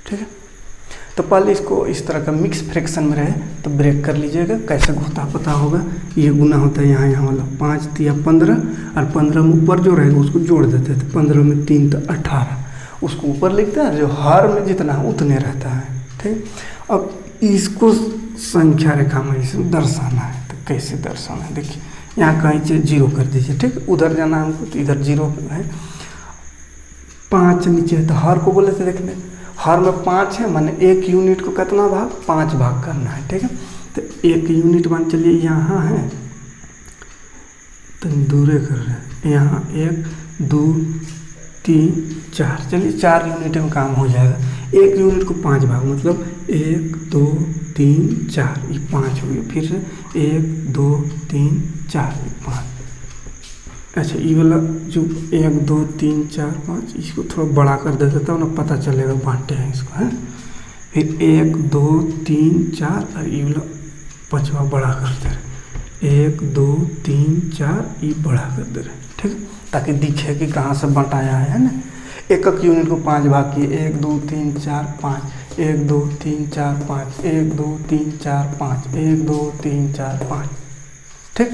ठीक है, तो पहले इसको इस तरह का मिक्स फ्रैक्शन में रहे तो ब्रेक कर लीजिएगा, कैसे होता पता होगा। ये गुना होता है यहाँ वाला 5 तिया 15 और 15 में ऊपर जो रहेगा उसको जोड़ देते थे, 15 में 3 तो 18 उसको ऊपर लिखते हैं, जो हर में जितना है उतने रहता है। ठीक, अब इसको संख्या रेखा में इसमें दर्शाना है, तो कैसे दर्शाना है देखिए, यहाँ कहीं से 0 कर दीजिए। ठीक, उधर जाना है हमको तो इधर 0 है, 5 नीचे है तो हर को बोले थे देखने, हर में 5 है, माने एक यूनिट को कितना भाग 5 भाग करना है। ठीक है, तो एक यूनिट मान चलिए यहाँ है तो दूरे कर रहे हैं, यहाँ 1 2 3 4, चलिए 4 यूनिट में काम हो जाएगा। एक यूनिट को 5 भाग मतलब 1 2 3 4 ये 5 हो गया, फिर से 1 2 3 4 ये 5। अच्छा, ये वाला जो 1 2 3 4 5 इसको थोड़ा बड़ा कर देते तब ना पता चलेगा बांटे हैं इसको है। फिर 1 2 3 4 और ये वाला 5वां बड़ा कर दे रहे, 1 2 3 4 ये बड़ा कर दे रहे। ठीक, ताकि दिखे कि कहाँ से बंटाया है ना। एक यूनिट को 5 भाग किए, 1 2 3 4 5 1 2 3 4 5 1 2 3 4 5 1 2 3 4 5। ठीक,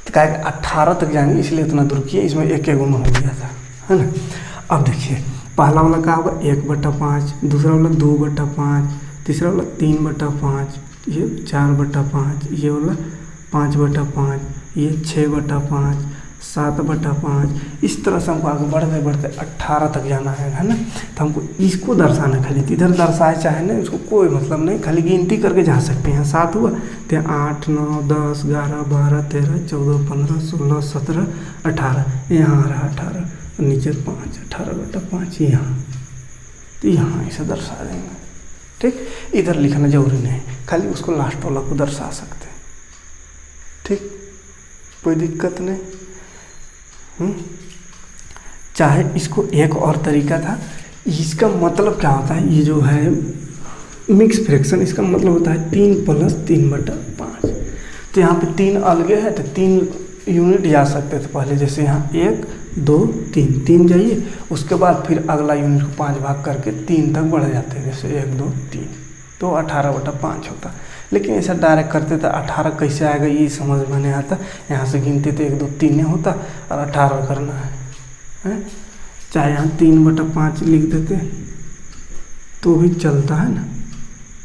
तो क्या 18 तक जाएंगे इसलिए इतना दूर किए, इसमें एक गुना हो गया था है ना। अब देखिए पहला वाला क्या होगा 1/5, दूसरा वाला 2/5, तीसरा वाला 3/5, ये 4/5, ये वाला 5/5, ये 6/5, 7/5, इस तरह से हमको आगे बढ़ते बढ़ते 18 तक जाना है ना। तो हमको इसको दर्शाना खाली, इधर दर्शाए चाहे नहीं उसको कोई मतलब नहीं, खाली गिनती करके जा सकते हैं। 7 हुआ तो 8 9 10 11 12 13 14 15 16 17 18, यहाँ आ रहा 18, नीचे 5 18/5 यहाँ, तो यहाँ इसे दर्शा देंगे। ठीक, इधर लिखना जरूरी नहीं, खाली उसको लास्ट वाला को दर्शा सकते हैं। ठीक, कोई दिक्कत नहीं। चाहे इसको एक और तरीका था, इसका मतलब क्या होता है, ये जो है मिक्स फ्रैक्शन, इसका मतलब होता है 3 + 3/5। तो यहाँ पे 3 अलगे है तो 3 यूनिट जा सकते थे पहले, जैसे यहाँ 1 2 3 जाइए, उसके बाद फिर अगला यूनिट को 5 भाग करके 3 तक बढ़ जाते हैं, जैसे 1 2 3, तो 18/5 होता। लेकिन ऐसा डायरेक्ट करते थे 18 कैसे आएगा ये समझ में नहीं आता, यहाँ से गिनते थे 1 2 3 होता और 18 करना है। चाहे यहाँ 3/5 लिख देते तो भी चलता है ना,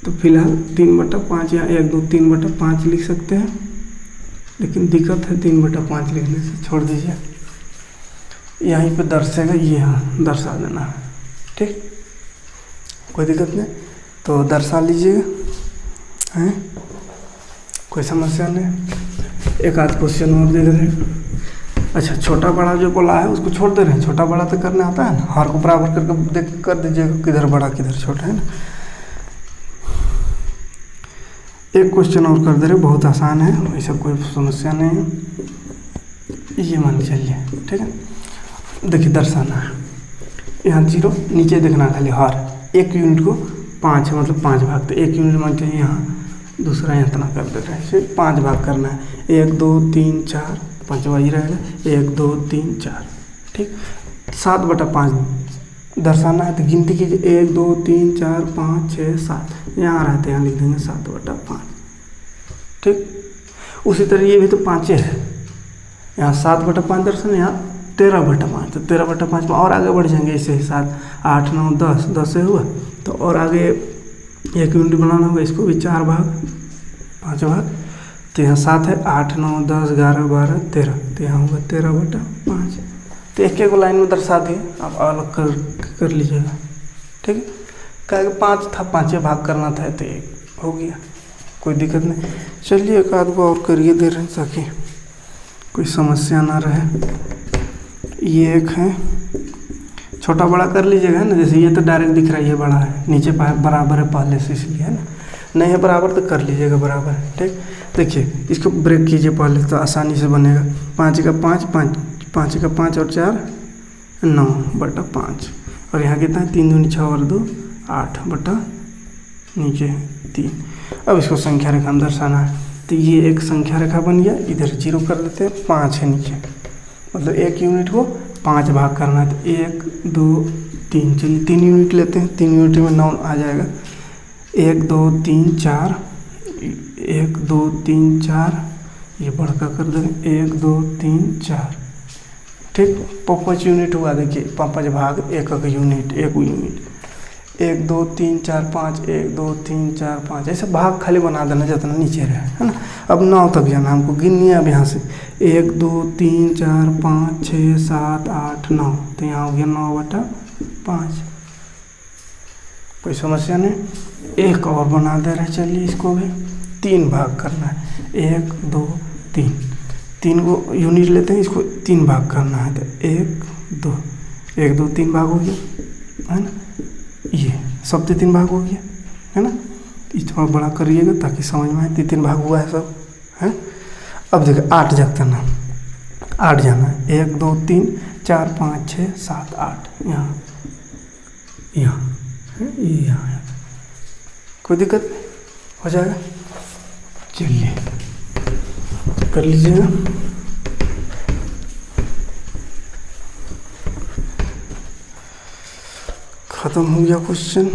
तो फिलहाल 3/5 या 1 2 3/5 लिख सकते हैं, लेकिन दिक्कत है 3/5 लिखने से, छोड़ दीजिए। यहीं पे दर्शेगा ये, हाँ दर्शा देना है। ठीक, कोई दिक्कत नहीं, तो दर्शा लीजिएगा हैं, कोई समस्या नहीं। एक आध क्वेश्चन और दे रहे हैं। अच्छा, छोटा बड़ा जो बोला है उसको छोड़ दे रहे हैं, छोटा बड़ा तो करना आता है ना, हर को बराबर करके देख कर दीजिएगा किधर बड़ा किधर छोटा है ना। एक क्वेश्चन और कर दे रहे, बहुत आसान है, वैसा कोई समस्या नहीं है। ये मान चलिए, ठीक है, देखिए दर्शाना है, यहाँ 0 नीचे देखना खाली, हर एक यूनिट को 5 है मतलब 5 भाग, तो एक यूनिट मान चलिए यहाँ, दूसरा यहाँ इतना कर देते हैं, फिर 5 भाग करना है, 1 2 3 4 5वां ही रहेगा, 1 2 3 4। ठीक, 7/5 दर्शाना है तो गिनती कीजिए, 1 2 3 4 5 6 7, यहाँ रहते हैं, यहाँ लिख देंगे 7/5। ठीक, उसी तरह ये भी तो 5 है, यहाँ 7/5 दर्शन, यहाँ 13/5, तो 13/5 में और आगे बढ़ जाएंगे ऐसे ही, 7 8 9 10 से हुआ तो और आगे एक यूनिट बनाना होगा, इसको भी 4 भाग 5 भाग, तो यहाँ 7 है, 8 9 10 11 12 13, तो यहाँ होगा 13/5। तो एक एक लाइन में दर्शा दिए, आप अलग कर लीजिएगा। ठीक है, क्या 5 था, 5 भाग करना था तो 1 हो गया, कोई दिक्कत नहीं। चलिए एक आध को और करिए दे रहे हैं ताकि कोई समस्या ना रहे। ये एक है, छोटा बड़ा कर लीजिएगा ना, जैसे ये तो डायरेक्ट दिख रहा है, ये बड़ा है, नीचे बराबर है पहले से, इसलिए है ना। नहीं है बराबर तो कर लीजिएगा बराबर। ठीक, देखिए इसको ब्रेक कीजिए पहले तो आसानी से बनेगा। 5 का 5, 5 का 5 और 4 9/5, और यहाँ कितना है 3 दूनी 6 और 2 8 बटा नीचे 3। अब इसको संख्या रेखा में दर्शाना है, तो ये एक संख्या रेखा बन गया। इधर 0 कर देते हैं, 5 है नीचे, मतलब 1 यूनिट को 5 भाग करना है, तो 1 2 3, चलिए 3 यूनिट लेते हैं। 3 यूनिट में 9 आ जाएगा। 1 2 3 4, 1 2 3 4, ये बड़का कर देंगे 1 2 3 4। ठीक, 5 यूनिट हुआ, देखिए 5 भाग 1 यूनिट, 1 यूनिट, 1 2 3 4 5, 1 2 3 4 5, ऐसे भाग खाली बना देना जितना नीचे रहे, है ना। अब 9 तक जाना हमको, गिननी है अब यहाँ से 1 2 3 4 5 6 7 8 9, तो यहाँ हो गया 9/5। कोई समस्या नहीं। एक और बना दे रहे, चलिए इसको भी 3 भाग करना है। 1 2 3, 3 को यूनिट लेते हैं, इसको 3 भाग करना है, तो 1 2 3 भाग हो गया, है ना। ये सब 3 भाग हो गया, है ना। ये थोड़ा बड़ा करिएगा ताकि समझ में आए, 3 भाग हुआ है सब, है। अब देखिए 8 जगता ना, 8 जाना है। 1 2 3 4 5 6 7 8, यहाँ यहाँ कोई दिक्कत नहीं, हो जाएगा। चलिए कर लीजिएगा। खत्म हो गया क्वेश्चन।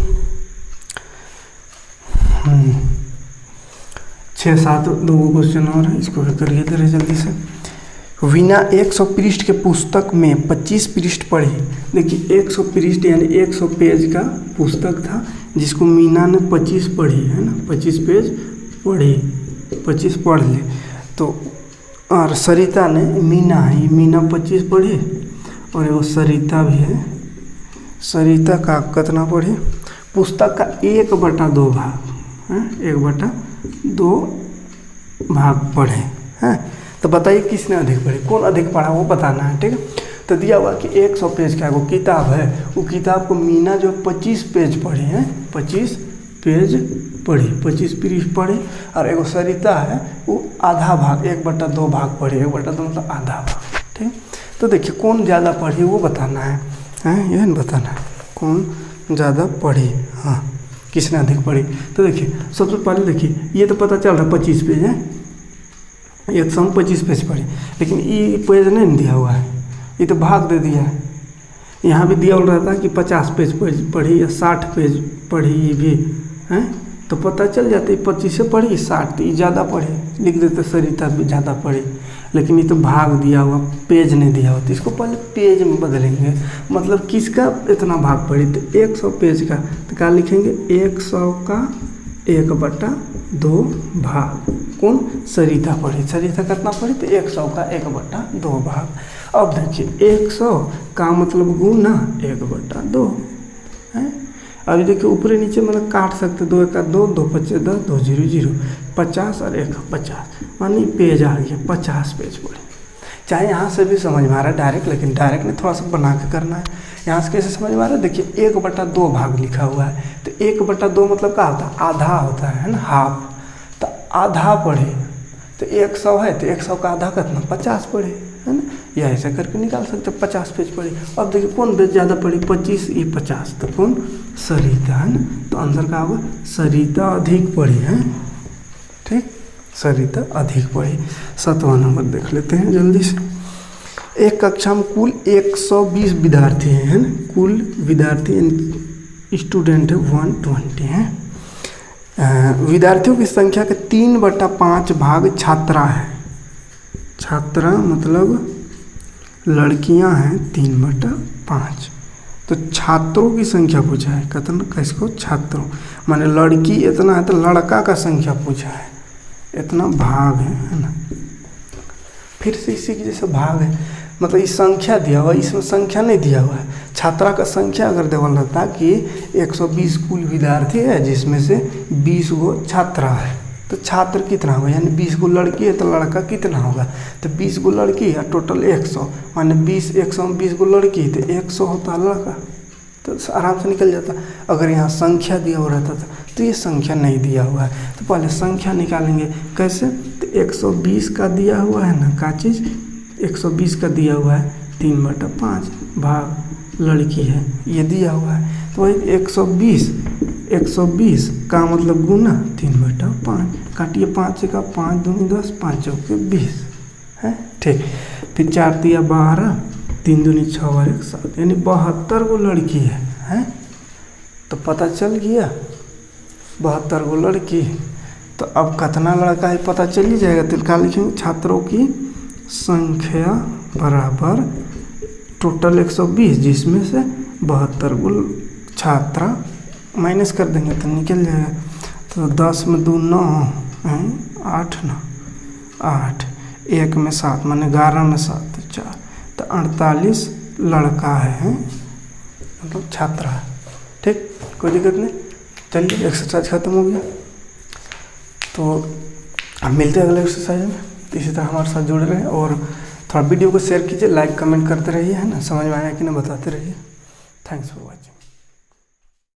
6-7 दो क्वेश्चन और है, इसको भी करिए जरा जल्दी से। वीना 100 पृष्ठ के पुस्तक में 25 पृष्ठ पढ़ी। देखिए 100 पृष्ठ यानी 100 पेज का पुस्तक था, जिसको मीना ने 25 पढ़ी, है ना। 25 पेज पढ़ी, 25 पढ़ ले। तो और सरिता ने, मीना है, मीना 25 पढ़ी, और वो सरिता भी है, सरिता का कितना पढ़ी, पुस्तक का 1/2 भाग, 1/2 भाग पढ़े हैं। तो बताइए किसने अधिक पढ़ी, कौन अधिक पढ़ा वो बताना है। ठीक है, तो दिया हुआ कि 100 पेज का वो किताब है, वो किताब को मीना जो 25 पेज पढ़ी है, 25 पेज पढ़ी, 25 पृष्ठ पढ़ी। और एगो सरिता है वो आधा भाग, 1/2 भाग पढ़ी, 1/2 मतलब आधा भाग। ठीक, तो देखिए कौन ज़्यादा पढ़ी वो बताना है, यह नहीं बताना है कौन ज़्यादा पढ़ी, हाँ किसने अधिक पढ़ी। तो देखिए सबसे पहले देखिए ये तो पता चल रहा है 25 पेज है, 125 पेज पढ़ी, लेकिन ये पेज नहीं दिया हुआ है, ये तो भाग दे दिया है। यहाँ भी दिया हुआ रहता कि 50 पेज पढ़ी या 60 पेज पढ़ी, ये भी है तो पता चल जाता है 25 से पढ़ी 60, तो ये ज़्यादा पढ़ी, लिख देते सरिता भी ज़्यादा पढ़ी। लेकिन ये तो भाग दिया हुआ, पेज नहीं दिया हुआ, तो इसको पहले पेज में बदलेंगे, मतलब किसका इतना भाग पढ़ी, तो 100 पेज का, तो क्या लिखेंगे 100 का 1/2 भाग, कौन सरिता पढ़ी, सरिता कितना पढ़ी, तो 100 का 1/2 भाग। अब देखिए 100 का मतलब गुना 1/2 है। अभी देखिए ऊपर नीचे मतलब काट सकते, 2 1 2, 2 5 10, 2 0 0, 50 और 1 50, मानी पेज आ गया 50 पेज पढ़े। चाहे यहाँ से भी समझ में आ रहा है डायरेक्ट, लेकिन डायरेक्ट में थोड़ा सा बना के करना है। यहाँ से कैसे समझ में आ रहा है, देखिए 1/2 भाग लिखा हुआ है, तो 1/2 मतलब क्या होता है, आधा होता है ना, हाफ। तो आधा पढ़े तो 100 है, तो 100 का आधा कितना 50 पढ़े, है ना। या ऐसा करके निकाल सकते 50 पेज पढ़ी। अब देखिए कौन पेज ज़्यादा पढ़ी, 25 ये 50, तो कौन सरिता, है ना। तो आंसर का होगा सरिता अधिक पढ़ी है। ठीक, सरिता अधिक पढ़ी। 7वां नंबर देख लेते हैं जल्दी से। एक कक्षा में कुल 120 विद्यार्थी हैं, है ना, कुल विद्यार्थी स्टूडेंट है 120 हैं। विद्यार्थियों की संख्या के 3/5 भाग छात्रा है। छात्रा मतलब लड़कियां हैं 3/5, तो छात्रों की संख्या पूछा है, कितना किसको, छात्रों माने लड़की इतना है, तो लड़का का संख्या पूछा है, इतना भाग है ना। फिर से इसी की जैसे भाग है, मतलब इस संख्या दिया हुआ है, इसमें संख्या नहीं दिया हुआ है। छात्रा का संख्या अगर देवल रहता कि 120 कुल विद्यार्थी है जिसमें से 20 गो छात्रा है, तो छात्र कितना होगा, यानी 20 गो लड़की है तो लड़का कितना होगा, तो 20 गो लड़की है टोटल 100, माने 100 में 20 गो लड़की तो 100 होता लड़का, तो आराम से निकल जाता। अगर यहाँ संख्या दिया हुआ रहता था तो ये संख्या नहीं दिया हुआ है, तो पहले संख्या निकालेंगे कैसे, तो 120 का दिया हुआ है ना, का चीज़ 120 का दिया हुआ है 3/5 भाग लड़की है ये दिया हुआ है, तो वही 120 का मतलब गुना 3/5, काटिए 5 का 5 दूनी 10, 5 चौके 20 है, ठीक। फिर 4 दिया 12, 3 दूनी 6 और 1 7, यानी 72 गो लड़की है, तो पता चल गया 72 गो लड़की। तो अब कितना लड़का है पता चल ही जाएगा, तो क्या लिखेंगे, छात्रों की संख्या बराबर टोटल 120 जिसमें से 72 गो छात्रा माइनस कर देंगे तो निकल जाएगा। तो 10 में 2 9 8 9 8, 1 में 7 माने 11 में 7 तो 4, तो 48 लड़का है मतलब छात्रा है, ठीक, कोई दिक्कत नहीं। चलिए एक्सरसाइज खत्म हो गया, तो हम मिलते हैं अगले एक्सरसाइज में। तो इसी तरह हमारे साथ जुड़े रहें और थोड़ा वीडियो को शेयर कीजिए, लाइक कमेंट करते रहिए, है ना, समझ में आया कि ना बताते रहिए। Thanks for watching.